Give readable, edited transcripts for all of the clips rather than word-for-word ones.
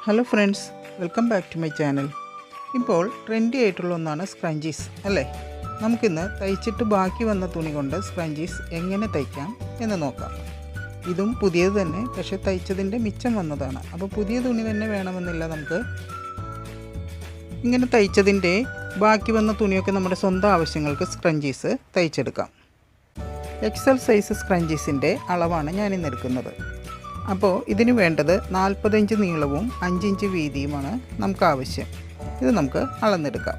Hello friends, welcome back to my channel. ഇപ്പോൾ trendy ആയിട്ടുള്ള ഒന്നാണ് സ്ക്രഞ്ചീസ് അല്ലേ. നമുക്കിന്ന് തയ്ച്ചിട്ട് ബാക്കി വന്ന തുണി കൊണ്ട് സ്ക്രഞ്ചീസ് എങ്ങനെ തയ്ക്കാം എന്ന് നോക്കാം. ഇതും പുതിയത് തന്നെ, പക്ഷേ തയ്ച്ചതിൻ്റെ മിച്ചം വന്നതാണ്. അപ്പോൾ പുതിയ തുണി തന്നെ വേണമെന്നില്ല, നമുക്ക് ഇങ്ങനെ തയ്ച്ചതിൻ്റെ ബാക്കി വന്ന തുണിയൊക്കെ നമ്മുടെ സ്വന്തം ആവശ്യങ്ങൾക്ക് സ്ക്രഞ്ചീസ് തയ്ച്ചെടുക്കാം. എക്സൽ സൈസ് സ്ക്രഞ്ചീസിൻ്റെ അളവാണ് ഞാനിന്ന് എടുക്കുന്നത്. അപ്പോൾ ഇതിന് വേണ്ടത് 40 ഇഞ്ച് നീളവും 5 ഇഞ്ച് വീതിയുമാണ് നമുക്ക് ആവശ്യം. ഇത് നമുക്ക് അളന്നെടുക്കാം.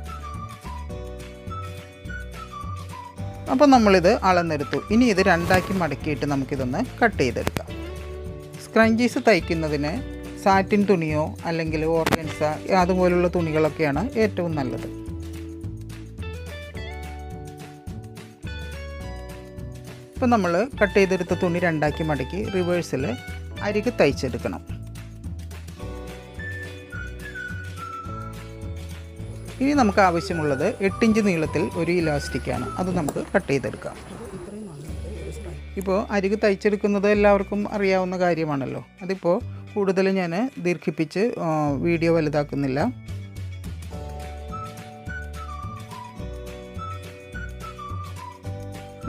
അപ്പോൾ നമ്മളിത് അളന്നെടുത്തു. ഇനി ഇത് രണ്ടാക്കി മടക്കിയിട്ട് നമുക്കിതൊന്ന് കട്ട് ചെയ്തെടുക്കാം. സ്ക്രഞ്ചീസ് തയ്ക്കുന്നതിന് സാറ്റിൻ തുണിയോ അല്ലെങ്കിൽ ഓർഗൻസ അതുപോലുള്ള തുണികളൊക്കെയാണ് ഏറ്റവും നല്ലത്. ഇപ്പോൾ നമ്മൾ കട്ട് ചെയ്തെടുത്ത തുണി രണ്ടാക്കി മടക്കി റിവേഴ്സിൽ അരികെ തയ്ച്ചെടുക്കണം. ഇനി നമുക്ക് ആവശ്യമുള്ളത് 8 ഇഞ്ച് നീളത്തിൽ ഒരു ഇലാസ്റ്റിക്കാണ്. അത് നമുക്ക് കട്ട് ചെയ്തെടുക്കാം. ഇപ്പോൾ അരികെ തയ്ച്ചെടുക്കുന്നത് എല്ലാവർക്കും അറിയാവുന്ന കാര്യമാണല്ലോ. അതിപ്പോൾ കൂടുതൽ ഞാൻ ദീർഘിപ്പിച്ച് വീഡിയോ വലുതാക്കുന്നില്ല.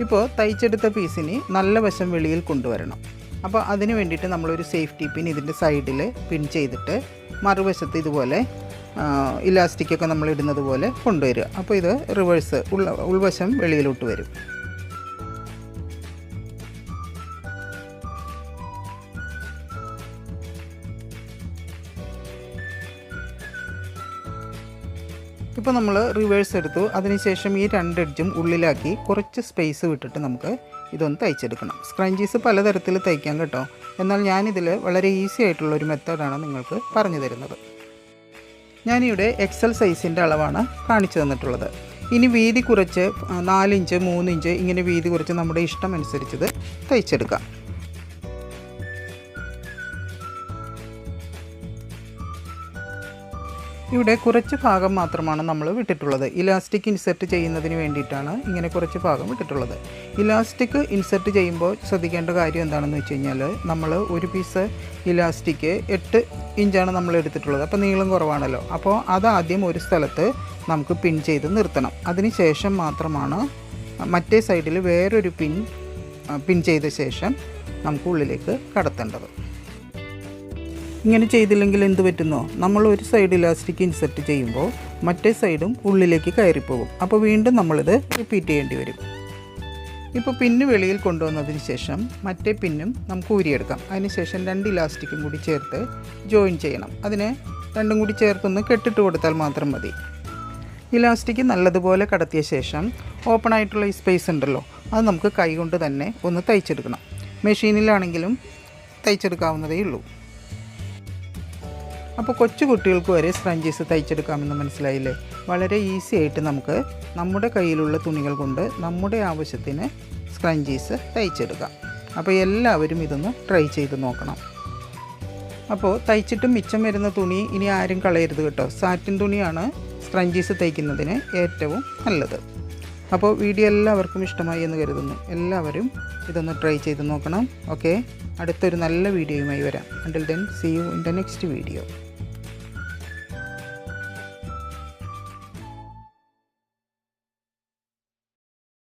ഇപ്പോൾ തയ്ച്ചെടുത്ത പീസിന് നല്ല വശം വെളിയിൽ കൊണ്ടുവരണം. അപ്പോൾ അതിന് വേണ്ടിയിട്ട് നമ്മളൊരു സേഫ്റ്റി പിൻ ഇതിൻ്റെ സൈഡിൽ പിൻ ചെയ്തിട്ട് മറുവശത്ത് ഇതുപോലെ ഇലാസ്റ്റിക്കൊക്കെ നമ്മൾ ഇടുന്നത് പോലെ കൊണ്ടുവരിക. അപ്പോൾ ഇത് റിവേഴ്സ് ഉൾവശം വെളിയിലോട്ട് വരും. ഇപ്പോൾ നമ്മൾ റിവേഴ്സ് എടുത്തു. അതിനുശേഷം ഈ 2 എഡ്ജും ഉള്ളിലാക്കി കുറച്ച് സ്പേസ് വിട്ടിട്ട് നമുക്ക് ഇതൊന്ന് തയ്ച്ചെടുക്കണം. സ്ക്രഞ്ചീസ് പലതരത്തിൽ തയ്ക്കാം കേട്ടോ. എന്നാൽ ഞാനിതിൽ വളരെ ഈസി ആയിട്ടുള്ളൊരു മെത്തേഡാണ് നിങ്ങൾക്ക് പറഞ്ഞു തരുന്നത്. ഞാനിവിടെ എക്സൽ സൈസിൻ്റെ അളവാണ് കാണിച്ചു തന്നിട്ടുള്ളത്. ഇനി വീതി കുറച്ച് 4 ഇഞ്ച് 3 ഇഞ്ച് ഇങ്ങനെ വീതി കുറച്ച് നമ്മുടെ ഇഷ്ടം അനുസരിച്ചത് തയ്ച്ചെടുക്കാം. ഇവിടെ കുറച്ച് ഭാഗം മാത്രമാണ് നമ്മൾ വിട്ടിട്ടുള്ളത്. ഇലാസ്റ്റിക് ഇൻസെർട്ട് ചെയ്യുന്നതിന് വേണ്ടിയിട്ടാണ് ഇങ്ങനെ കുറച്ച് ഭാഗം വിട്ടിട്ടുള്ളത്. ഇലാസ്റ്റിക് ഇൻസെർട്ട് ചെയ്യുമ്പോൾ ശ്രദ്ധിക്കേണ്ട കാര്യം എന്താണെന്ന് വെച്ച് കഴിഞ്ഞാൽ, നമ്മൾ ഒരു പീസ് ഇലാസ്റ്റിക് 8 ഇഞ്ചാണ് നമ്മൾ എടുത്തിട്ടുള്ളത്. അപ്പോൾ നീളം കുറവാണല്ലോ. അപ്പോൾ അതാദ്യം ഒരു സ്ഥലത്ത് നമുക്ക് പിൻ ചെയ്ത് നിർത്തണം. അതിന് ശേഷം മാത്രമാണ് മറ്റേ സൈഡിൽ വേറൊരു പിൻ ചെയ്ത ശേഷം നമുക്ക് ഉള്ളിലേക്ക് കടത്തേണ്ടത്. ഇങ്ങനെ ചെയ്തില്ലെങ്കിൽ എന്ത് പറ്റുന്നോ, നമ്മൾ ഒരു സൈഡ് ഇലാസ്റ്റിക് ഇൻസെർട്ട് ചെയ്യുമ്പോൾ മറ്റേ സൈഡും ഉള്ളിലേക്ക് കയറിപ്പോകും. അപ്പോൾ വീണ്ടും നമ്മളിത് റിപ്പീറ്റ് ചെയ്യേണ്ടി വരും. ഇപ്പോൾ പിന്ന് വെളിയിൽ കൊണ്ടുവന്നതിന് ശേഷം മറ്റേ പിന്നും നമുക്ക് ഊരിയെടുക്കാം. അതിനുശേഷം 2 ഇലാസ്റ്റിക്കും കൂടി ചേർത്ത് ജോയിൻ ചെയ്യണം. അതിന് രണ്ടും കൂടി ചേർത്തൊന്ന് കെട്ടിട്ട് കൊടുത്താൽ മാത്രം മതി. ഇലാസ്റ്റിക് നല്ലതുപോലെ കടത്തിയ ശേഷം ഓപ്പൺ ആയിട്ടുള്ള ഈ സ്പേസ് ഉണ്ടല്ലോ, അത് നമുക്ക് കൈകൊണ്ട് തന്നെ ഒന്ന് തയ്ച്ചെടുക്കണം. മെഷീനിലാണെങ്കിലും തയ്ച്ചെടുക്കാവുന്നതേ ഉള്ളൂ. അപ്പോൾ കൊച്ചു കുട്ടികൾക്ക് വരെ സ്ക്രഞ്ചീസ് തയ്ച്ചെടുക്കാമെന്ന് മനസ്സിലായില്ലേ. വളരെ ഈസി ആയിട്ട് നമുക്ക് നമ്മുടെ കയ്യിലുള്ള തുണികൾ കൊണ്ട് നമ്മുടെ ആവശ്യത്തിന് സ്ക്രഞ്ചീസ് തയ്ച്ചെടുക്കാം. അപ്പോൾ എല്ലാവരും ഇതൊന്ന് ട്രൈ ചെയ്ത് നോക്കണം. അപ്പോൾ തയ്ച്ചിട്ട് മിച്ചം വരുന്ന തുണി ഇനി ആരും കളയരുത് കേട്ടോ. സാറ്റിൻ തുണിയാണ് സ്ക്രഞ്ചീസ് തയ്ക്കുന്നതിന് ഏറ്റവും നല്ലത്. അപ്പോൾ വീഡിയോ എല്ലാവർക്കും ഇഷ്ടമായി എന്ന് കരുതുന്നു. എല്ലാവരും ഇതൊന്ന് ട്രൈ ചെയ്ത് നോക്കണം. ഓക്കെ, അടുത്തൊരു നല്ല വീഡിയോയുമായി വരാം. Until then, see you in the next video.